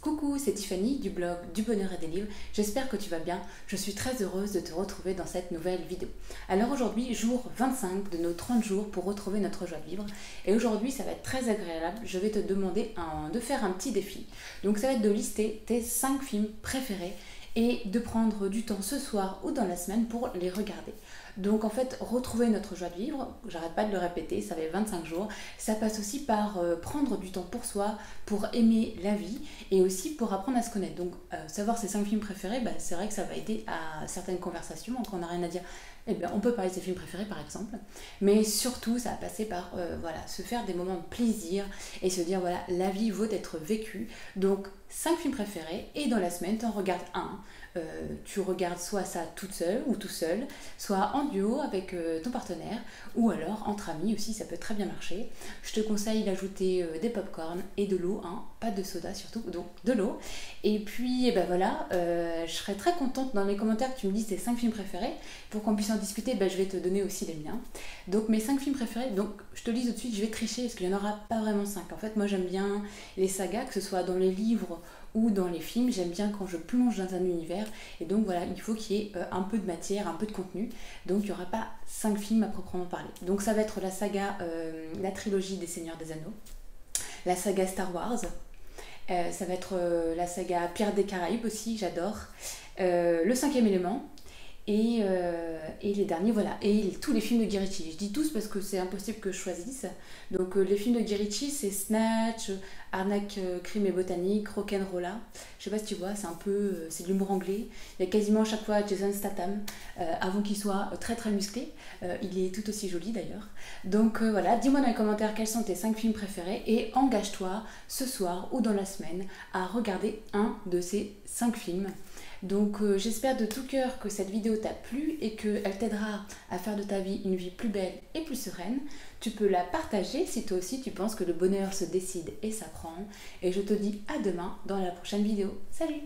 Coucou, c'est Tiffany du blog Du Bonheur et des Livres, j'espère que tu vas bien, je suis très heureuse de te retrouver dans cette nouvelle vidéo. Alors aujourd'hui, jour 25 de nos 30 jours pour retrouver notre joie de vivre, et aujourd'hui ça va être très agréable, je vais te demander de faire un petit défi. Donc ça va être de lister tes 5 films préférés et de prendre du temps ce soir ou dans la semaine pour les regarder. Donc en fait, retrouver notre joie de vivre, j'arrête pas de le répéter, ça fait 25 jours, ça passe aussi par prendre du temps pour soi, pour aimer la vie et aussi pour apprendre à se connaître. Donc savoir ses 5 films préférés, c'est vrai que ça va aider à certaines conversations, quand on n'a rien à dire. Eh bien, on peut parler de ses films préférés par exemple, mais surtout ça va passer par se faire des moments de plaisir et se dire voilà, la vie vaut d'être vécue. Donc 5 films préférés et dans la semaine tu en regardes un. Tu regardes soit ça toute seule ou tout seul, soit en duo avec ton partenaire ou alors entre amis aussi, ça peut très bien marcher. Je te conseille d'ajouter des pop-corn et de l'eau, pas de soda surtout, donc de l'eau. Et puis je serais très contente dans les commentaires que tu me dises tes 5 films préférés pour qu'on puisse en discuter. Je vais te donner aussi les miens. Donc mes 5 films préférés, donc je te le dis tout de suite, je vais tricher parce qu'il n'y en aura pas vraiment 5. En fait moi j'aime bien les sagas, que ce soit dans les livres ou dans les films, j'aime bien quand je plonge dans un univers et donc voilà, il faut qu'il y ait un peu de matière, un peu de contenu, donc il n'y aura pas 5 films à proprement parler. Donc ça va être la saga, la trilogie des Seigneurs des Anneaux, la saga Star Wars, ça va être la saga Pirates des Caraïbes aussi, j'adore, le 5e élément, et les derniers, voilà, et tous les films de Guy Ritchie. Je dis tous parce que c'est impossible que je choisisse. Donc les films de Guy Ritchie, c'est Snatch, Arnaque, Crime et Botanique, Rock'n'Rolla. Je sais pas si tu vois, c'est un peu, c'est de l'humour anglais. Il y a quasiment à chaque fois Jason Statham, avant qu'il soit très très musclé. Il est tout aussi joli d'ailleurs. Donc voilà, dis-moi dans les commentaires quels sont tes 5 films préférés et engage-toi ce soir ou dans la semaine à regarder un de ces 5 films. Donc j'espère de tout cœur que cette vidéo t'a plu et qu'elle t'aidera à faire de ta vie une vie plus belle et plus sereine. Tu peux la partager si toi aussi tu penses que le bonheur se décide et s'apprend. Et je te dis à demain dans la prochaine vidéo. Salut!